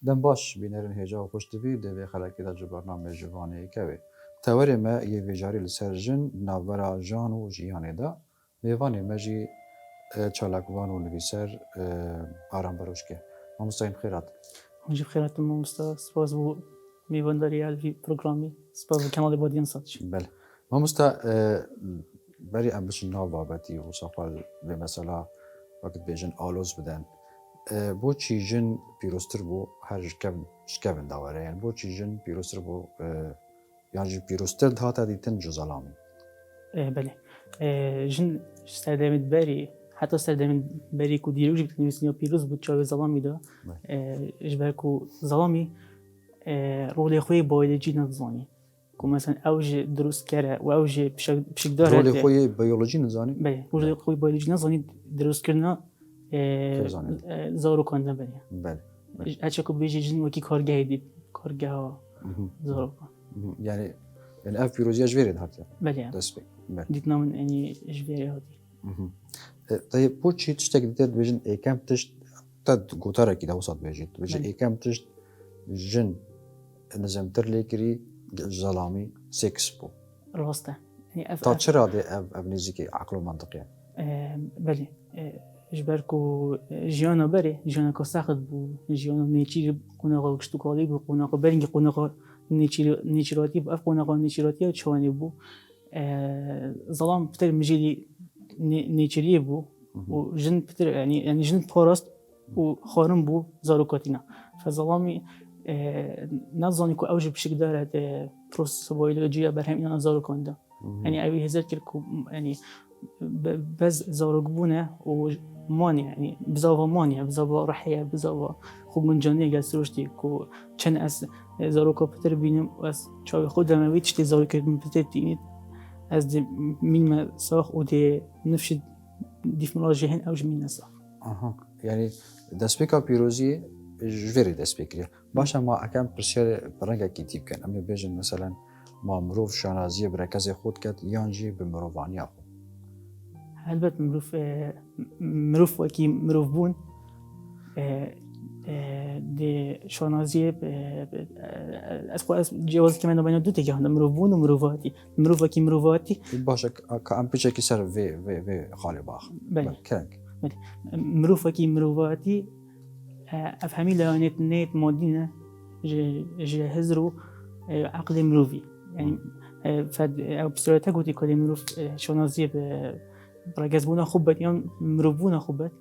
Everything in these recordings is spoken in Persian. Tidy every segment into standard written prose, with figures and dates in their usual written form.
دم باش بینرن هجا و پشت بی دوی خلکی دا جو برنامه جوانی که توري ما يفيجاري لسرجن نافرا جان و جياني دا ميواني ماجي تشالاكوان و نويسر آرام بروشكي ما مستعين بخيرات هونجي بخيرات مامۆستا سپاس بۆ میوانداری هەلوی پرۆگرامی سپاس بۆ کەناڵی بۆدیان ساتش بله ما مستا بري ام بشن ناو بابتي و صفال بمثلا وقت بيجن آلوز بدن بو چی جن پیروستر بو هر شکبن داوره یعنی بو چی جن پیروستر بو يعني بيروستر هاتا ديتن جزالامي بله جن سردمت بری حتی سردمت بری کو دیروز بتنویسنی پیروز بود چاوی زلامی دا اجبر کو زلامی رول خوی بیولوژی نزانی کو مثلا اوج درست کرده و اوج بشک داره رول خوی بیولوژی نزانی بله رول خوی بیولوژی نزانی درست کردن زارو کندن بله هرچه کو بیجی جن وکی کارگاه دید کارگاه زارو يعني اف بيروزيا جويرد هاتي بله دسبي ديتنا من اني جويري هاتي طيب بو تشي تشتك ديت بيجن اي كام تشت تد قطره كده وسط بيجي بيجي اي كام تشت جن نزمتر ليكري ظلامي سكس بو راسته يعني تا چرا دي ابنيزيكي عقل ومنطقي بله جبركو جيانا بري جيانا كو ساخت بو جيانا نيچير قوناغا كشتو كالي بو قوناغا برنگي قوناغا نيچيراتي بو اف قوناغا نيچيراتي چواني بو ظلام بتر مجيلي نيچيري بو و جن بتر يعني جن بوراست و خارم بو زاروكاتينا فظلامي نظني كو اوجب بشك دارت بروسس بيولوجيا برهم انا زاروكاندا يعني ابي هزر كو يعني بز زاروكبونه و مانع يعني بزاوا مانع بزاوا رحيه بزاوا خوب من جاني قال سروشتي كو كان اس زاروكا بتر بينم واس شو خود ما ويتش زاروكا بتر تيني از مين ما ساخ ودي نفس ديفمراجيهن اوج مين ساخ يعني دسبيكا بيروزي جويري دسبيكري باشا ما اكام برشير برنگا كتيب كان اما بيجن مثلا ما مروف شانازيه بركز خود كات يانجي بمروفانيا البته مروف وکی مروف بون دی شانازی از جواز که من بین دو تا جهان مروف بون و مروفاتی مروف وکی مروفاتی باشه کام پیچه کی سر و خالی باخ کنک مروف وکی مروفاتی افهمی لعنت نیت مادینه جهز رو عقل مروفی یعنی فد ابسطه گویی که مروف شانازی برگز بونا خوبت یا مروف بونا خوبت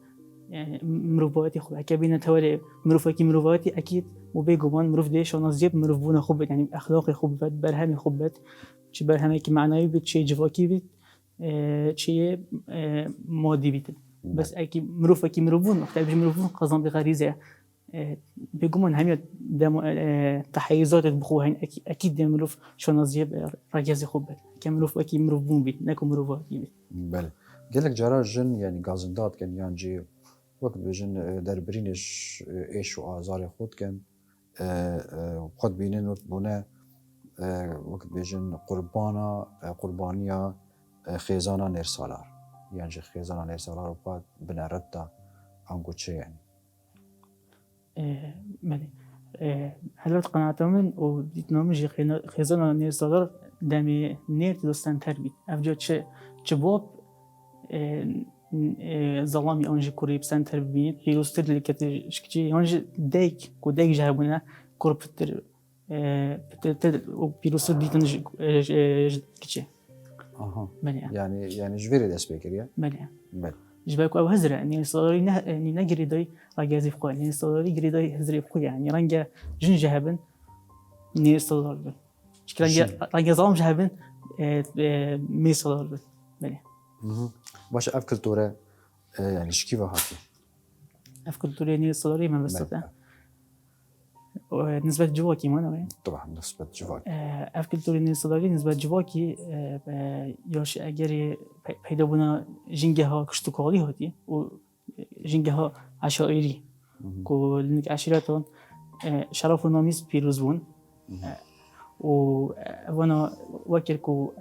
يعني مروفاتي خوب اكيد نتوالي مروفاكي مروفاتي اكيد وبيجوان مروف ديش ونزيب مروف بونا خوبت يعني اخلاقي خوبت برهمي خوبت شي برهمي كي معنوي بيت شي جواكي بيت شي مادي بيت بس اكيد مروفاكي مروفون مختلف مروفون قصدم بغريزه بيجوان هم تحيزات بخوهن اكيد دي مروف شو نزيب رجازي خوبت كمروف اكيد مروف بون بيت نكو مروفاتي بيت بله قالك جرى جن يعني غازندات كان يانجي وقت بجن دربرينش ايش وآزار خود كان وقت بينن بنا وقت بجن قربانيا خيزانا نيرسالار يعني خيزانا نيرسالار وقت بنردتا عنقو تشي يعني بله هلوت قناعته من وديت نامجي خيزانا نيرسالار دمي نير تدوستان تربي افجا تشبوب ظلامي أنجي كوري بسنتر ببينيت بيروستر اللي كتشكي أنجي دايك كودايك جابونا كور بتر بيروستر بيتن كتشي يعني جبيري داسبيكر يا بله جباكو أو هزرة يعني صدري يعني نجري داي راجازي فقا يعني صدري جري داي هزري فقا يعني رنجا جن جهبن ني صدر شكل رنجا ظلام جهبن مي صدر بله باشه اف كلتوره يعني شكيفه هاتي اف كلتوره ني صدري ما بسطه نسبة جواكي ما نوعين طبعا نسبة جواكي اف كلتوره ني صدري نسبة جواكي ياش اگر پیدا بونا جنگها كشتوكالي هاتي و جنگها عشائري كو لنك عشيرتون شرف و ناميز بيروز بون و وانا وكر كو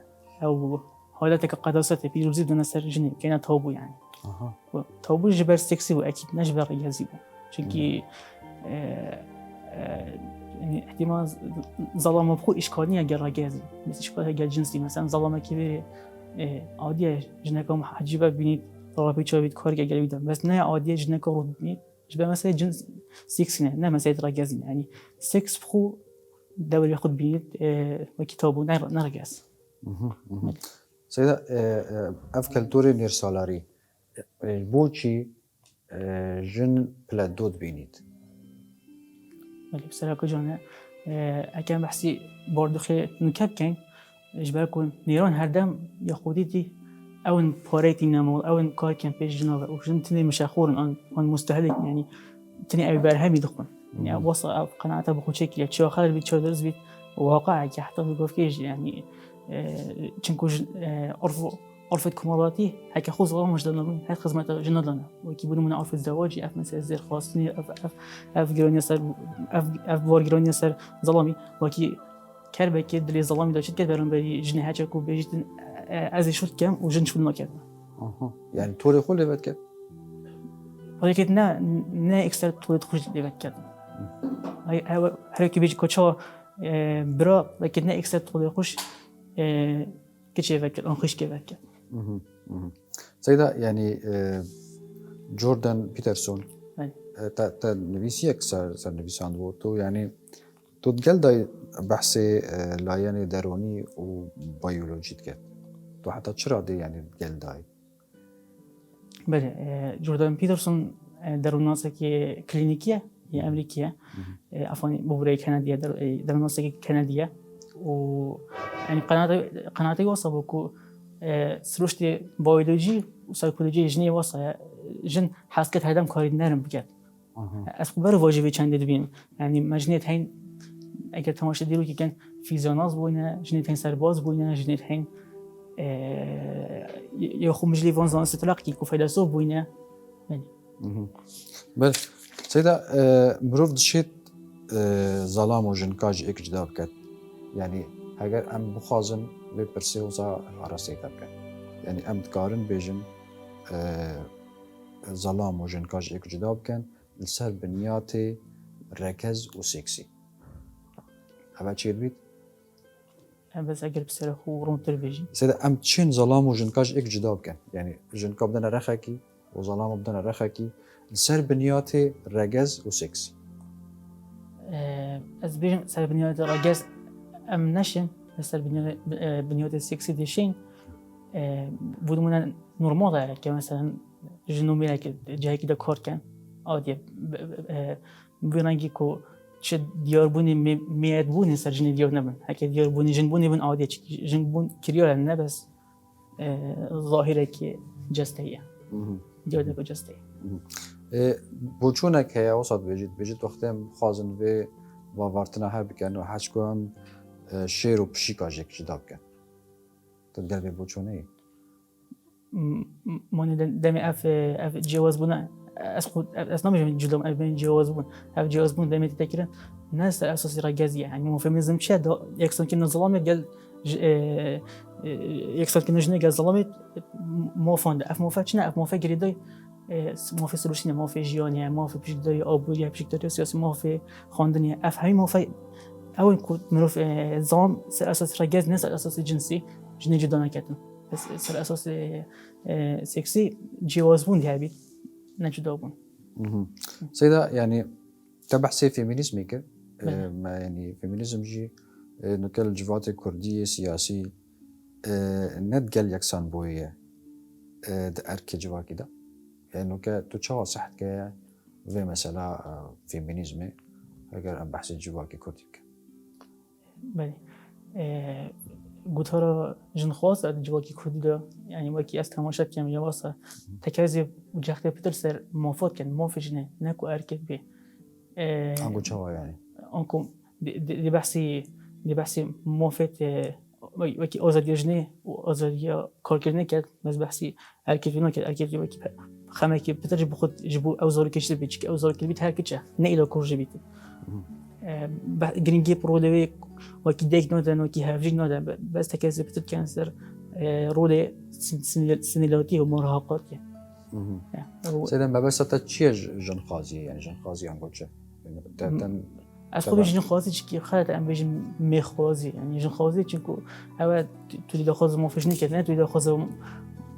او حالتك قداسة بيروزي دون سر جني كانت تابو يعني تابو جبر سكسي وأكيد نجبر يزيبو شكي يعني احتمال ظلام بخو إشكالية جرى راجزي بس إشكالها جل جنسي مثلا ظلام كبير عادية جنكم حجيبة بنيت طرابي شو بيت كارج جل بيدم بس نه عادية جنكم رو بنيت جبه مثلا جنس سكس نه مثلا راجزي يعني سكس بخو دوري ياخد بنيت وكتابه نرجس سيدا اف كالتوري نيرسالاري بوچي جن بلادود بينيت ولی بسیار کجانه اگر بحثی باردخی نکب کن اجبار کن نیران هر دم یا خودی دی اون پاریتی نمول اون کار کن پیش جنابه و جن تنی مشاخورن آن مستهلك يعني تني أبي برهم يدخن يعني وصل قناعته بخو شكل شو خلل بيت شو درس بيت واقع حتى بيقول كيش يعني تشنكوج عرفت كمالاتي هيك خوز غير مش دلنا هاي خدمة جنة لنا وكيبونوا من عرف الزواج أف مثلا زي خاصني أف جروني صار أف بور جروني صار ظلامي وكي كربة كده اللي ظلامي ده شد كده برم بري جنة هاتشك وبيجت أزي شو كم وجن شو نكده يعني توري خلي بعد كده ولكن نا إكستر تولد خرج اللي بعد كده هاي هركي بيجي كوتشا برا لكن نا إكستر تولد خرج كشيء فكر أنخش كفكر. سيدا يعني جوردان بيترسون تا نبيسي أكثر سر نبيسان بوتو يعني تتقل داي بحثي لاياني دروني وبيولوجي تكت تو حتى تشرع دي يعني تقل داي بله جوردان بيترسون دروناسة كي كلينيكية هي أمريكية عفوا بوري كندية دروناسة كندية و يعني قناتي وصلوا كو سروشتي بيولوجي وسايكولوجي جنيه وصل جن حاسكت هدم كاري نرم بجد أخبار واجبي كان دبين يعني مجنيت هين أجر تماشى ديرو كي كان فيزيوناز بوينا جنيت هين سرباز بوينا جنيت هين ياخو مجلي فانزان ستلاق كي كفيلسوف بوينا يعني بل سيدا مروف دشيت ظلام وجنكاج إك جدا بكت يعني هاگر ام بخوازن به پرسیوزا عرصه تبکن یعنی ام دکارن بیجن ظلام و جنکاج ایک جدا بکن لسر بنیات رکز و سکسی هوا چیه بید؟ بس اگر بسر خو رون تلفزیون سیده ام چین ظلام و جنکاج ایک جدا بکن یعنی جنکا بدن رخکی و ظلام بدن رخکی لسر بنیات رکز و سکسی از بیجن سر بنیات رکز ام نشن مثل بنیاد سکسی دیشین بودمون نرماله که مثلا جنومی که جایی که دکار کن عادیه بیرنگی که چه دیار بونی میاد بونی سر جنی دیار نبن هک دیار بونی جن بونی بن عادیه جن بون کریال نه بس ظاهره که جستهیه دیار دکو جستهیه بوچونه که وسط بجید وقتی خازن به وارتنا هر بکن و هیچ کم شیر و پشیکاج یک جدا بکن تدقل به بوچونه ای مانه دمی اف جواز بونه از نمی‌دونم جدا من جواز بون اف جواز بون دمی تذکرن ناس اساسی راجزی يعني مو فيمينيزم چه يكسن كنا ظلامت قال يكسن كنا جنة قال ظلامت مو فاند اف مو فاتشنا اف مو فجريداي مو في سلوشنا مو في جيانيا مو في بجداي ابويا بجداي سياسي مو في خاندنيا اف هاي مو في اول كنت مروف ظلام سر اساس راجز ناس اساس جنسي جنة جدا نكتن بس سر اساس سكسي جواز بون دهبي نجدا بون سيدا يعني تبحثي فيمينيزم كده ما يعني فيمينيزم جي نكال الجوات الكردية سياسي ندقل يكسان بوية دأرك جوا كده يعني نكال تشاو صحت كده في مسألة فيمينيزم اگر ام بحث جوا كردي بله گوتارا جن خواست از جواکی کردی دا یعنی وکی از تماشا کم یا واسه تکرزی وجهت پیتر سر موافق کن موافق نه نکو ارکت به انگو چوا یعنی انکو دی بحثی موافق وکی آزادی جنه و آزادی کار کردن کرد مز بحثی ارکت بینا کرد ارکت وکی خمه که پیتر جب خود جبو اوزار کشید بیچ که اوزار کلبیت هر کچه نه ایلا کور جبیت گرینگی پرودوی وکی دیگ ندن وکی هفجی ندن بس تکیز بتر کانسر روده سنیلاتی و مرهقاتی. سیدم بس تا چیه جنخازی یعنی جنخازی انگوچه؟ از خود جن خوازی چی خالد ام بیش میخوازی یعنی جن خوازی چون که اول توی داخل موافق نیست نه توی داخل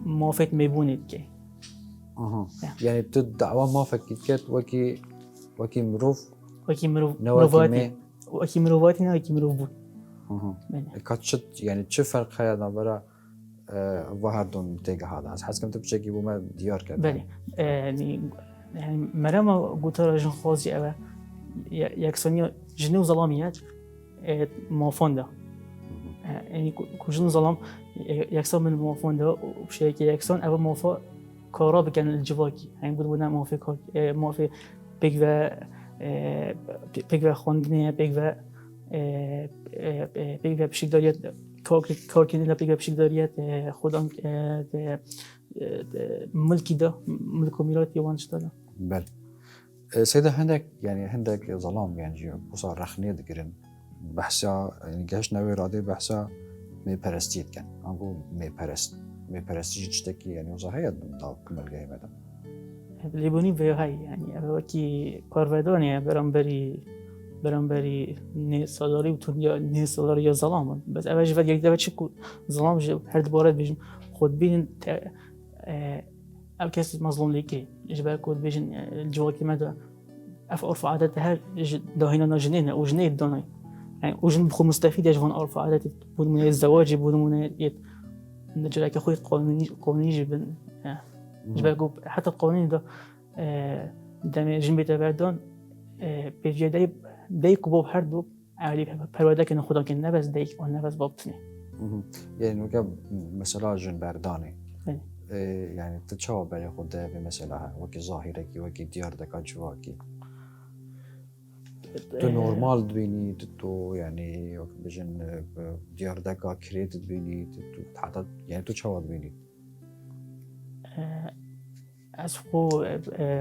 موافق میبونید که یعنی تو دعوا موافق کرد وکی مروف وکی مروفاتی نه وکی مروف بود کات یعنی چه فرق خیلی نبره و هر دون تیگه هذا حس کنم تو بچگی بوم دیار کرد بله یعنی مرا گوتر جن خوازی اول یکسانی جنی و ظلامیت موافنده یعنی کجن ظلام یکسان من موافنده و بشیک یکسان اول موافق کارا بکن الجواکی یعنی بود بودن موافق بگو خواندنی بگو بشکداریت کار کنی بگو بشکداریت خودم ملکی ده ملک و میراث یوانش داره بله سيدة هندك يعني هندك ظلام يعني بصار رخنية دقرن بحثا يعني جاش نوي رادي بحثا ميبرستيت كان أقول ميبرستيج تشتكي يعني وظهية داو كمل جاي ماذا لیبونی به هایی یعنی اوکی کارودانی برانبری نه سالاری و دنیا نه سالاری یا ظلام بس اولش وقت یک دفعه چه ظلام هر دوباره بیشم خود بین او کسی مظلوم لیکی جبر کود بیشن الجواکی ماذا اف عرف عادت هر داهینا ناجنین او جنید دانای يعني وجن بخو مستفيد يجون عرف عادات بود من الزواج بود من نجرا كخوي قانوني جبن جبا حتى القوانين ده دم جنبي تبعدون بيجي دايك بوب هردو علي پرواده کنه خدا که نبز دايك و نبز بابتني يعني وكا مثلا جن برداني يعني تتشاو بالي خدا بمثلا وكي ظاهرك وكي ديار دكا جواكي تو نورمال تبيني تو يعني بجن ديار دكا كريت تبيني تو حتى يعني تو شو تبيني اسخو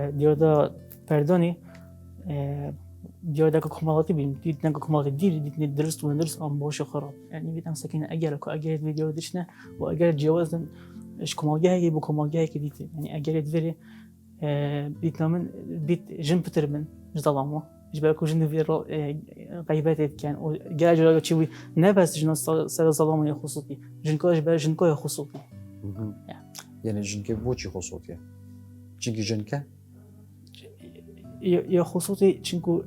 ديار دا پرداني ديار دكا كمالاتي بين ديت نكا كمالاتي ديت ندرس وندرس ام باش خراب يعني بيت ام سكينه اگر فيديو دشنا واگر جوازن اش كمالجاي بو كمالجاي كديت يعني اگر تفري بيت نامن بيت جن بترمن ظلامه جبال كوجن في غيبات كان وجا جرا تشوي نبس جن سر ظلام يا خصوصي جنكو جبال جنكو يا خصوصي يعني جنكي بوشي خصوصي جنكي جنكا يا خصوصي جنكو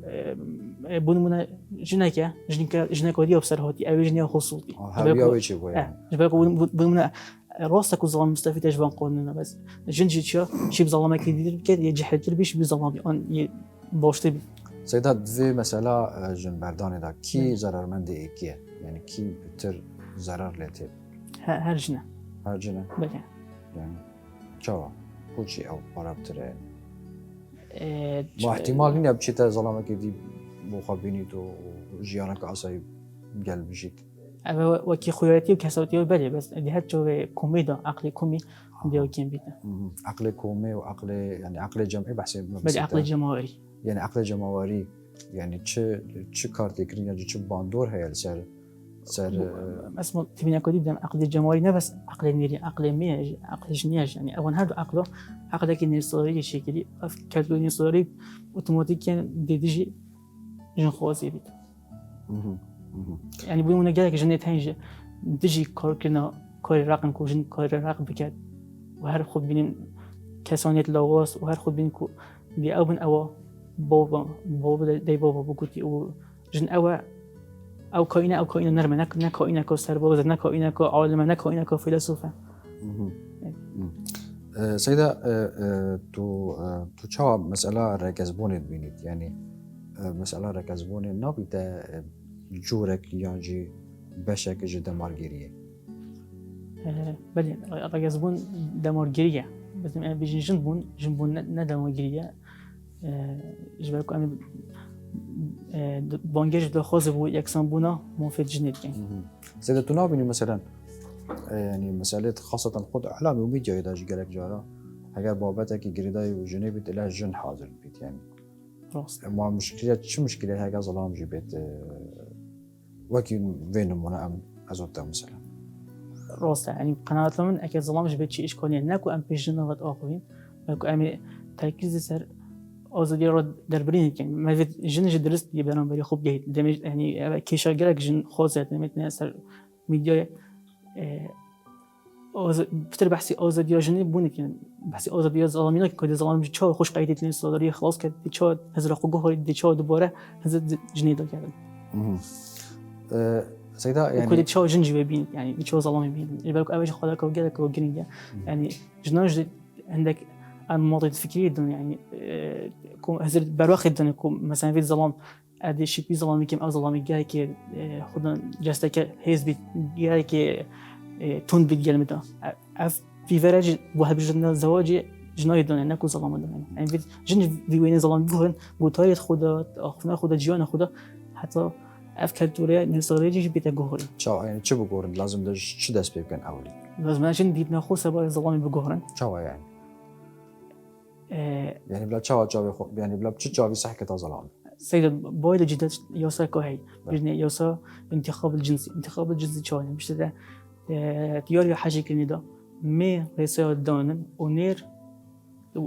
بونمنا جنكا جنكا دي بسرهاتي او جنيا خصوصي هاوي هاوي شي بويا جبال بونمنا راسك وظلام مستفيد اجبان قانونا بس جنجي شي بظلامك دير يجي حتى بيش بظلامي ان باشتي سيدا في مسألة جن برداني دا كي ضررمند ايكيه يعني كي بتر ضرر لتي هر جنة بله يعني چاوا كوشي او بارا بتره ما احتمال نيا بچيتا ظلامك دي مخابيني تو جيانك عصاي قلب بشيك وكي خوياتي وكسوتي بله بس دي هاتشو كوميدا عقلي كومي ديو كين بيتا عقل كومي وعقل يعني عقل جمعي بحسب بل عقل جماوري يعني عقل جماوري يعني چه کارتگری یا چه باندور هيا سر اسمه تبين اكو ديم عقل الجماوري نه بس عقل نيري عقل ميج عقل جنياج يعني اول هذا عقله عقلك النصاري شكلي كالو النصاري اوتوماتيكيا ديجي جن خوازي بيت يعني بيقولوا نجاك جنيت هنج ديجي كاركنا كار رقم كوجن كار رقم بكات وهر خود بين كسانيت لواس وهر خود بين كو دي او من او بابا دي بابا بقولي وجن أو كائنة نرمى نك كائنة كسرباز نك كائنة كعالم نك كائنة كفيلسوفة. سيدة تو شو مسألة ركزبوني بينيت يعني مسألة ركزبوني نابيته جورك يانجي بشك جدا مارجرية. بله ركزبون دمارجرية بس بيجي جنبون ندمارجرية جبالكو أمي بانجش ده خاص بو يكسان بونا مفيد جنيد كان. سيدة تنابيني مثلا يعني مسألة خاصة خود أعلامي وميديا إذا جالك جارا هجر بابتك جريداي وجنبي تلاقي جن حاضر البيت يعني. راست. ما مشكلة شو مشكلة هجر ظلام جبت وكي وين منا أم أزوجته مثلا. راست يعني قناة من أكيد ظلام جبت شيء إشكالية ناكو أم بيجنا وقت آخرين ناكو أمي تركيز سر آزادی را در برین کن مثل جنش درست دی برام بری خوب گهید دمیج یعنی کشور گرگ جن خاصه دمیج نه سر میدیا بتر بحثی آزادی جنی بونه که بحثی آزادی ظالمینا که کد ظالم چه خوش قیدت نیست صداری خلاص کرد چه هزار حقوق دی چه دوباره هزار جنی داد کرد سيدا يعني كل تشو جنجي بين يعني تشو ظلامي بين يبالك أول شيء خلاك وجدك وجرينجا يعني جناج عندك الماضي الفكري دون يعني كم هزر بروخد دون كم مثلا في ظلام أدي شيء في ظلامي كم أو ظلامي جاي كي خدنا جستك هيز بيت جاي كي تون بيت جل متى في فرج واحد بجنا زواجي جناي دون نكو ظلام دون يعني في جنج في وين ظلام بهن بوتاريت خدا خدا جيان خدا حتى افكارتوريا نساليجي بيتا جوهري شو يعني شو بقولن لازم ده شو دست بيكن أولي لازم عشان ديبنا خوسه باي ظلامي بجوهرن شو يعني يعني بلا شو جاوي خو يعني بلا شو جاوي صح كتا ظلام سيد بايد جدا يوسا كوهي بجني يوسا انتخاب الجنسي شو يعني مش ده تياري حاجة كندا مي رئيسة دانن ونير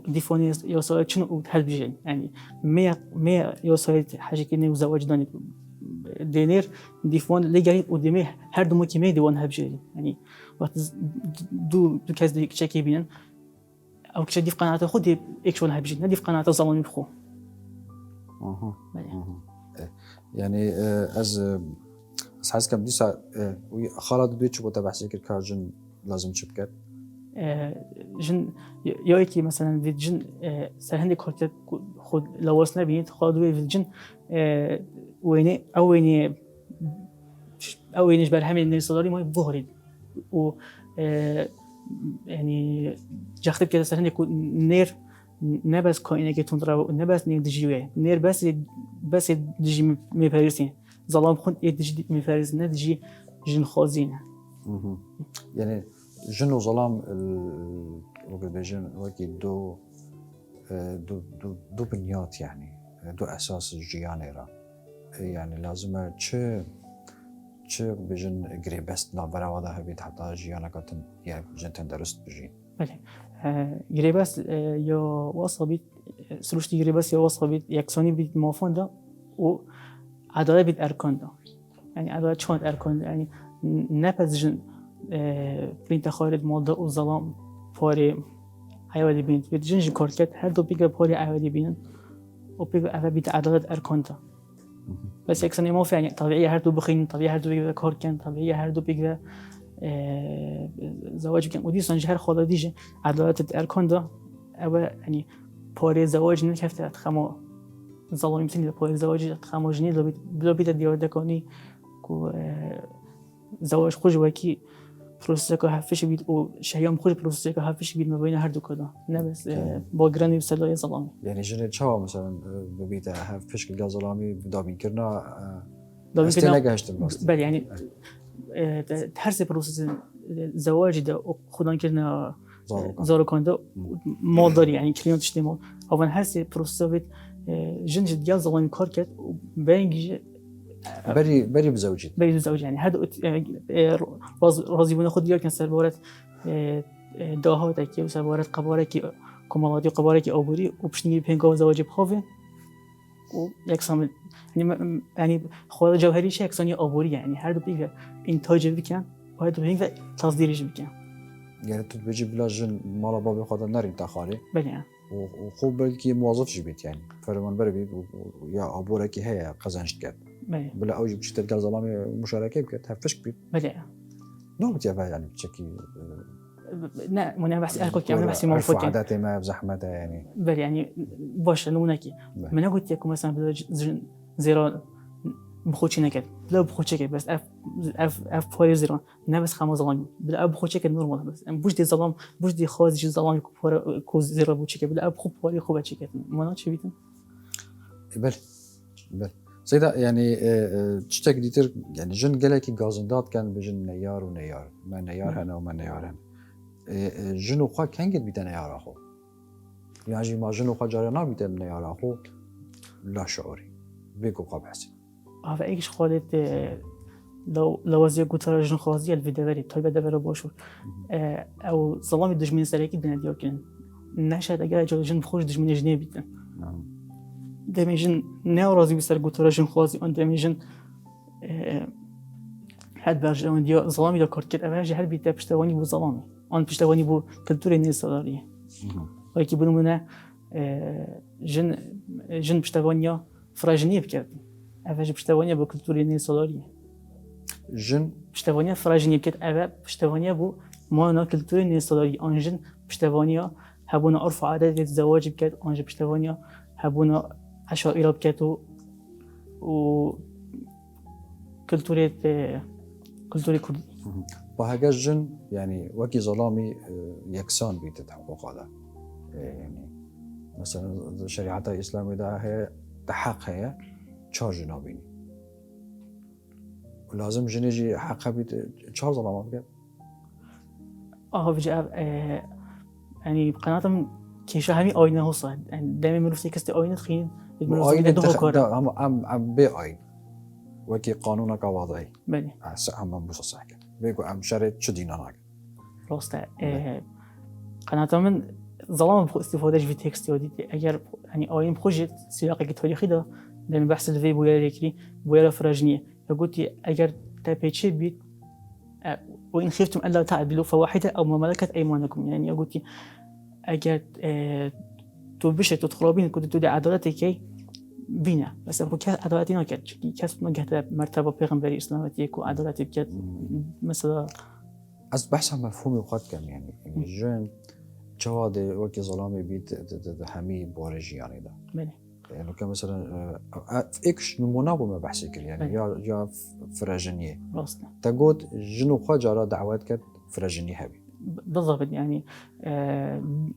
ديفوني يوسا شنو هل بيجي يعني مي يوسا حاجة كندا وزواج داني دينير ديفون لجاني ودمي هر دو مكمل ديوان هبجري يعني وقت دو كاس ديك شكي بينن او كش ديف قناعته خود اكشون هبجري نديف قناعته ظلمي بخو يعني از حاسس كم ديسا خالد دويتش بو تبع سيكر كارجن لازم تشبكت جن ياكي مثلا في جن سهندي كورت خود لواسنا بينت خالد في الجن ويني أوينش برهمي إن الصداري ما يبغرد و يعني جاختب كده سهل يكون نير نبأس كائنة كتندرا نبأس نير دجيوه نير بس دجي مفارسين ظلام خون يدجي مفارس ندجي جن خازين يعني جن وظلام وقت بيجن وقت دو بنيات يعني دو أساس الجيانيرا يعني لازم چه بجن گریبست نابرا وادا هبید حتی جیانا کاتن یا جنتن درست بجین. بله. گریبست یا وصابید سلوشتی گریبست یا وصابید یکسانی بید موافن دا و عدالت بید ارکان دا. يعني عدالت چند ارکان دا يعني نپس جن برینت خارج مالدا و ظلام پاره عیادی بینند. بید جنج کارکت هر دو بیگ پاره عیادی بینند و بیگ اول بید عدالت ارکان دا. بس يكسن ما في يعني طبيعي هردو بخين طبيعي هردو بيجا كاركن طبيعي هردو بيجا زواج كان ودي سنجهر خدا ديجه عدالة الأركان ده أو يعني باري زواج نكفت خما ظلام مثل باري زواج خما جنيه لو بيت ديار دكاني كو زواج خوش وكي پروسه که هفش بید و شهیام خوش پروسه که هفش بید مبین هر دو کدا نه بس با گرانی بسلای ظلامی یعنی جنه چه مثلا ببیت هفش که ظلامی دامین کرنا بله يعني هرس پروسه زواج ده خدان کرنا زارو کنده مال داری يعني کلیون تشتیمال اون هرس پروسه بید جنج دیال ظلامی کار کرد و بینگی بري بزوجي يعني هذا راضي بنا خد يمكن سربارات داهاتك و سربارات قبارك كمالاتي قبارك أوبري وبشني بينكوا زواج بخافه ويكسام يعني خالد جوهري شيء يكساني أوبري يعني هذا بيجا إنتاج بكين وهذا بيجا تصديرش بكين يعني تبجي بلا جن مالا بابي خاطر نرين تخاري بله وخوب بلكي موظف جبت يعني فرمان بربي يا أبورك هي قزنشت كات بلا أوجب شيء تلقى ظلامي مشاركة بكت هفش كبير بله نو بتيابها يعني بتشكي لا من بحث أركض كمان بحث موافق عاداتي ما بزحمتها يعني بله يعني باش نونكي من قلت لكم مثلا بلا زيران بخوتش نكد بلا بخوتش كده بس اف فاير زيران نه بس خمس ظلام بلا بخوتش كده نورمال بس بوش دي ظلام بوش دي خازج ظلام كو زيرا بوش كده بلا بخو فاير خوبه كده ما ناتش بيتن بل سيدا يعني تشتك ديتر يعني جن قالك غازندات كان بجن نيار ونيار ما نيار هنا وما نيار هنا جنو خا كان قد بيتنا نيار اخو يعني ما جنو خا جارنا بيتنا نيار اخو لا شعوري بيكو قبحسي هذا ايش خالد لو زي قلت رجل خازي الفيديو بري طيب ده برا باشور او ظلام دجمن سريكي بنا ديوكن نشهد اگر جن خوش دجمن جنيه بيتن دمیجن ناراضی بسر گوتورا جن خوازی آن دمیجن حد برج آن دیا ظلامی دا کرد کرد اوج هر بیت پشتوانی بو ظلامی آن پشتوانی بو کلتوری نیستاداری ولی که بنمونه جن پشتوانیا فراجنی بکرد اوج پشتوانیا بو کلتوری نیستاداری جن پشتوانیا فراجنی بکرد اوج پشتوانیا بو ما نا کلتوری نیستاداری آن جن پشتوانیا هبونا عرف عادات الزواج بكات أنجا بشتوانيا هبونا عشائر بكات و كلتورة كردي وهكذا جن يعني وكي ظلامي يكسان بيت تحقق هذا يعني مثلا شريعة الإسلام ده هي تحقق هي چهار جنابيني ولازم جنيجي حقها بيت چهار ظلامات بكات بجا يعني قناتهم كيشا همي آينه هو صاد يعني دائما مروفتي كست آينه تخين آينه ده هم بي آين وكي قانونك وضعي بله هم بوسا صحكا بيقو هم شرط شو دينا ناك راسته قناتهم ظلام بخو استفادهش في تكست ودي اگر يعني آين بخوجت سياقي تاريخي ده دائما بحث الفي بويا ريكري بويا فرجنيه فقلت اگر تابيتشي بيت وإن خفتم ألا تعدلوا فواحدة أو ما ملكت أيمانكم يعني قلت اگر تو بشه تو تخرابين كنت تودي عدالتي كي بينا بس أبو كاس عدالتي ناكد كاس نجحت مرتبة پیغمبری اسلامتی کو عدالتی بكت مثلا از بحث مفهومي وقت كم يعني جن جواد وكي ظلامي بيت همي بورجي يعني ده بله يعني كمثلا اكش نمونه بما بحثي كل يعني يا فرجنيه راسنا تقول جنو خجرة دعوات كت فرجنيه هبي بالضبط يعني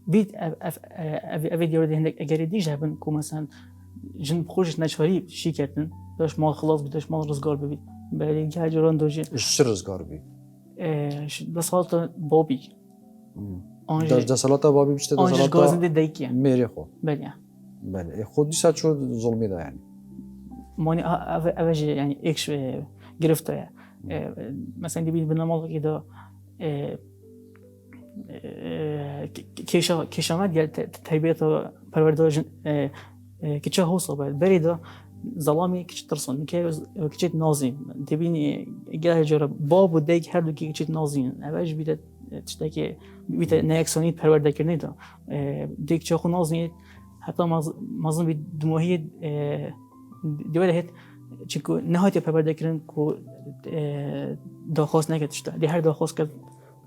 بيت أبي ديوري هناك أجري ديجا بنكو مثلا جن بخوجت نشاري شيكتن داش مال خلاص بداش مال رزقار ببيت بالي جا جران دوجي الشر رزقار بي دسالة بابي دسالة بابي بشتا دسالة غازن دي دايك يعني ميري خو بله خود ديسات شو ظلمي ده يعني ماني أواجه يعني إيش قرفته يعني مثلا دي بيت بنامال كده کشامت یا تربیت پروردگار کجا هوسا باید برید ظلامی کج ترسون که کجت نازیم تبینی گله جرا باب و دیگ هر دو کی کجت نازیم اوج بیت تشتکی بیت نیکسونیت پروردگار نیدا دیگ چه خو نازیم حتی مازن بی دماهی دیواره هت چیکو نهایت پروردگارن کو داخواست نکردشت دی هر داخواست کرد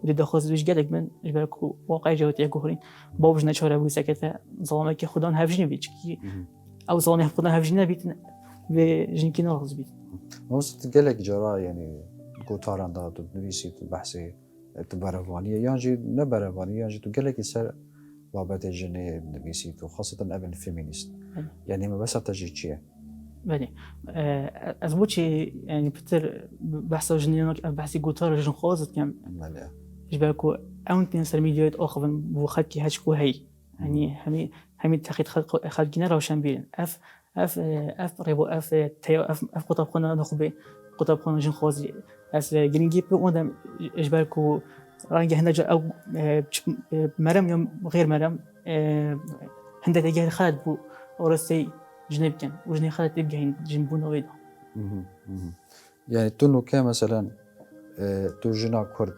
ودي دخوز ويش قالك من جبالك واقع جوتي أقولين بابج نشارة بوسكته ظلامك خدان هفجني بيتشكي أو ظلامي خدان هفجني بيت بجنكي نرخص بيت. وصلت قالك جرا يعني قطاران ده تنبيسي تبحثي تبرفانية يعني نبرفانية يعني تقالك يصير بابات الجنة نبيسي وخاصة أبن الفيمينيست يعني ما بس تجيتشيه. بله أزبوتشي يعني بتر بحث الجنينك بحثي قطار جن خاصة كم. بله. جبالكو أون تنسر ميديات آخر بوخدكي هشكو هي يعني همي تأخذ خدكينا روشن بين اف ريبو اف تيو اف قطب خنا نخبي قطب خنا جن خوازي از جرينجي بو ودم جبالكو رانجه هنجا أو مرم يوم غير مرم هندا تجاه خالد بو ورسي جنب كان وجني خالد تبقى جنبونا ويدا يعني تونو كان مثلا تو جنا كرد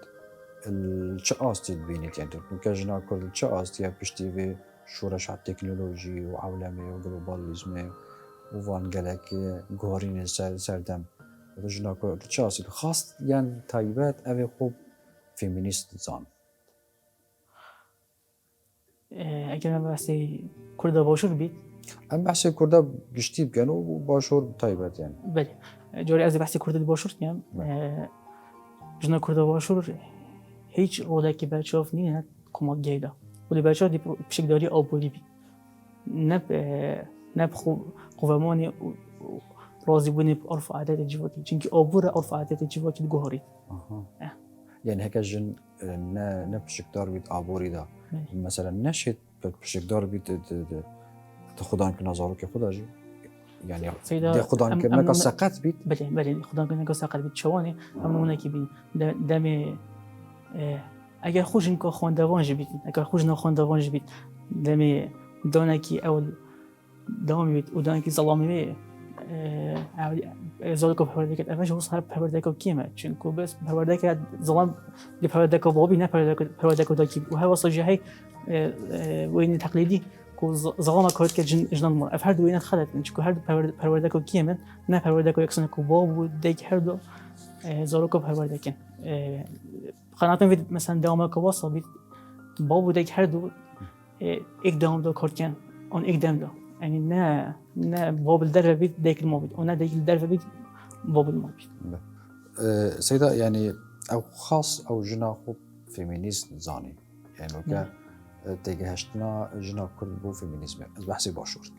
الشقاستي بينك يعني كجنا كل الشقاستي بشتي في شورش على التكنولوجي وعولمي وجلوباليزم وفان جالك جورين سردم جنا كل الشقاستي خاص يعني تايبات أبي خوب فيمينيست زان اگر بحثی کرد باشور بید ام بحث کرد گشتی بکنه و باشور تایبت یعنی بله جوری از بحث کرد باشور کیم جنا کرد باشور هیچ رودکی بچه‌اف نیست کمک گیدا ولی بچه‌ها دی بشک داری آبوری بید نب قوامانی راضی بودن عرف عادت جواکی چونکه آبور عرف عادت جواکی گوهری يعني هيك جن نبشك دار بيت عبوري ده مثلا نشيت بشك دار بيت تخدان كنا زاروك خدا جي يعني دي خدان كنا كساقات بيت بله خدان كنا كساقات بيت شواني همونه كي بين دم اگر خوش انكو خواندوان بيت اگر خوش نخواندوان بيت دم دونكي اول دامی بید و دانی که ظلامی به زال کو پرورده کرد افش وصل پرورده کو کیمه چون کو بس پرورده کرد ظلام دی پرورده کو بابی نه پرورده کو داکی و هوا صجهی وین تقلیدی کو ظلام کرد که جنان مر اف هر دو وین خلت چون هر پرورده کو کیمه نه پرورده کو یکسن کو باب و دیک هر دو زال کو پرورده کن قناتم وید مثلا دام کو وصل بید باب و دیک هر دو یک دام دو کرد کن اون یک دام دو يعني نا باب الدرب بيت ديك الموبيل ونا ديك الدرب بيت باب الموبيل. سيدا يعني أو خاص أو جنا خوب فيمينيزم زاني يعني وكا تيجهشنا جنا كرد بو فيمينيزم بحسي باشورت.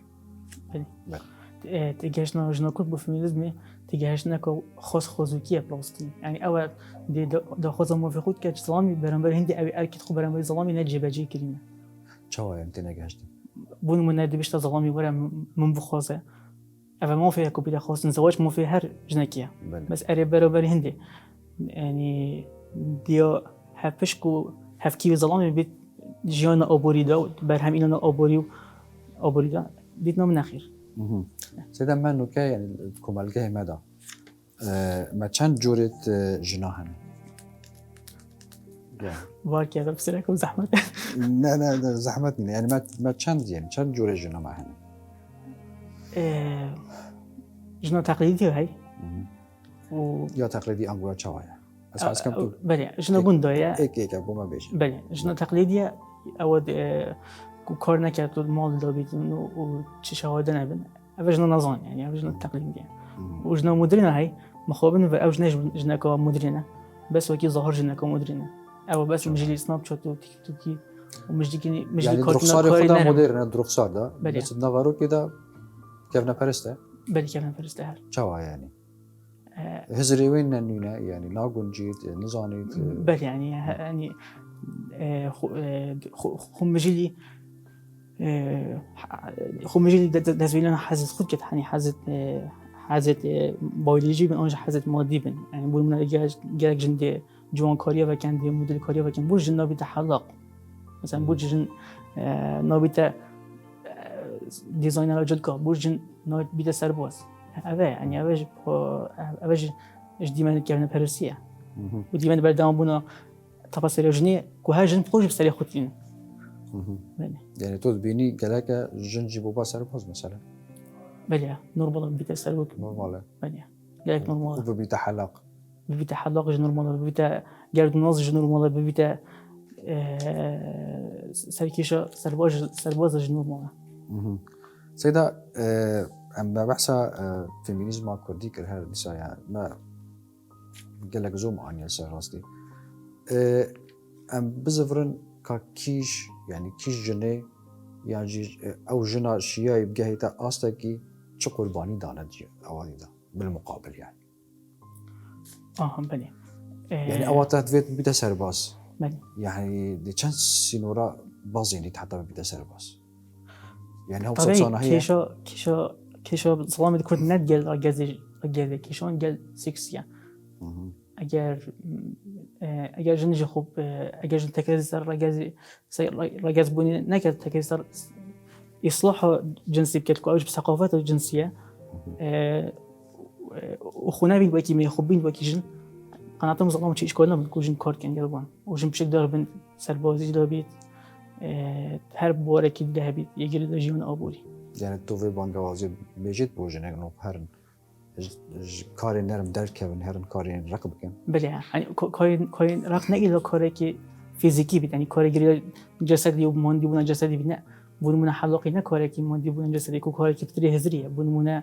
تيجهشنا جنا كرد بو فيمينيزم تيجهشنا كو خاص خصوصية بلاستين يعني أول ده خاص موافقود كات ظلامي برامبر هندي أو أكيد خو برامبر ظلامي نجي بجي كلمة. شو يعني تنجهشت؟ بون من ندی بیشتر ظلامی وره من بخوازه. اول ما فيها كوبيدا خاص نزواج ما فيها هر جنكية. بس أري برابر هندي. يعني ديا هفشكو هفكي ظلامي بيت جيانا أبوريدا برهم إننا أبوريدا بيتنا من أخير. سيدا ما نوكا يعني كمالجه ماذا؟ ما كان جورت جناهن. واركي هذا بسرعة زحمة. لا زحمتني يعني ما كان يعني كان جوري جنا معهن. جنا تقليدي هاي. يا تقليدي أنقوا شوايا. أساس كم بله جنا بندايا. إيه أبو ما بيش. بله جنا تقليدي أود كورنا كاتو المال دابيت وشهادة نبن. أوجنا نظام يعني أوجنا تقليدي. وجنا مدرنا هاي مخابن وأوجنا جنا كمدرنا بس وكي ظهر جنا كمدرنا. أو بس مجلي سناب شات وتيك توكي ومجلي يعني درخصار خدا مديرنا درخصار ده بس نغارو كده كيف نفرسته بلي كيف نفرسته هر شوا يعني هزري وين نينا يعني ناقون جيت نزانيت بلي يعني خو مجلي دزويلنا حزت خود كده يعني حزت بيولوژی من آنجا حزت مادی بن يعني بقول من جالك جند جوان كاريا وكان دي موديل كاريا وكان بوج جن نابي تحلق مثلا بوج جن نابي تا ديزاينر جدكا بوج جن نابي بيتا سرباز هذا يعني أواج جديمان كيفنا بارسيا وديمان بردام بونا تفاصيل جنيه كوهاجن بخوش بسريع خوتين يعني تو بيني جالك جن جيبوا بسرباز مثلا بلى نورمال بيتا سرباز نورمال بلى جالك نورمال وبيتا حلق ببيتا حلاق جنورمال ببيتا جرد ناز جنورمال ببيتا سركيشة سرباز جنورمال. سيدا أما بحثا فيمينيزم كردي كرهار نساء يعني ما قالك زوم عن يسار راستي أم بزفرن كيش يعني كيش جنة يعني أو جنا شيء يبقى هيتا أستكي شو قرباني دانا جي أوادي دا بالمقابل يعني. بله يعني أوقات فيت بيتا سرباز بله يعني دي كان سينورا بازيني حتى بيتا سرباز يعني هم طبيعي صبصانة هي كيشا ظلام كرد نت جل أجل كيشون جل سكسيا أجر جنج خوب أجر جن تكرز سر رجاز بني نكر تكرز سر إصلاح جنسي بكتكو أوج بثقافات الجنسية وخونا بين وكي ميخوبين وكي جن قناتهم ظلام شيء إشكالنا بنكون جن كارد كان جلبان وجن بشكل دار بن سربازي دابيت هر بواره که ده بید یکی رو جیون آبوری. یعنی تو وی بانگوازی بیشتر بوجنه کنه هرن کاری نرم درک کن هرن کاری رقم کن. بله یعنی کاری رقم نگیره کاری که فیزیکی بید یعنی کاری گیری جسدی و ماندی بودن جسدی بید نه بودمون حلاقی نه کاری که ماندی بودن جسدی کو کاری که بتری هزریه بودمون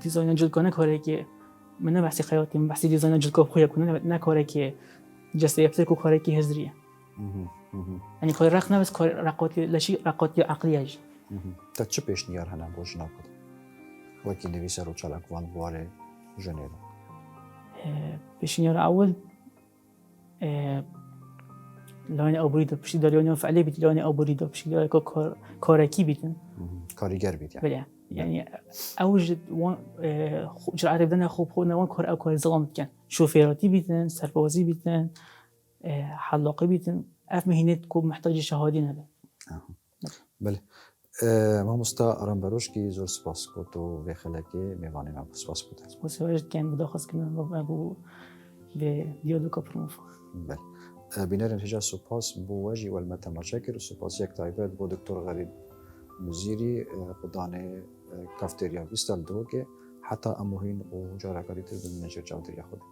دیزاین جلد کنه کاری که من بحثی خیاطی من بحثی دیزاین جلد کوبخوی کنه نه کاری که جسدی بتری کو کاری که هزریه. يعني كل رقنا بس كل رقاتي لشيء رقاتي عقلية. تتشو بيش نيار هنا بوش ناقد. وكيل نبي سرو شالك وان بواره جنيدا. بيش نيار أول لاني أبوريدا بشي داريوني فعلي بيت لاني أبوريدا بشي داري كاركي بيتن. كاريجر بيت يعني. بله يعني أوجد وان جرأة بدنا خوب خونا وان كار أو كار ظلام كان شوفيراتي بيتن سربازي بيتن حلاقي بيتن أف مهنة كوب محتاج شهادة نبي. بله مامۆستا ئەڕەم بەرۆشکی زۆر سپاس کۆت و وێ خەلەکێ میێوانێ ما سپاس بووتە. سپاسێژ کەن بۆ داخواستکردن بۆ بێ دیالۆگا پرۆف. بەێ بینەرن هێجا سوپاس بۆ وەژی وەلمە تەماشا کرد و سوپاسیەک تایبەت بۆ دکتۆر غەریب مزیری قودانێ کافتێریا ویستال دۆگێ حتا ئەموهین و جارەکاری تر بن نەجێ چاودێریا خودی.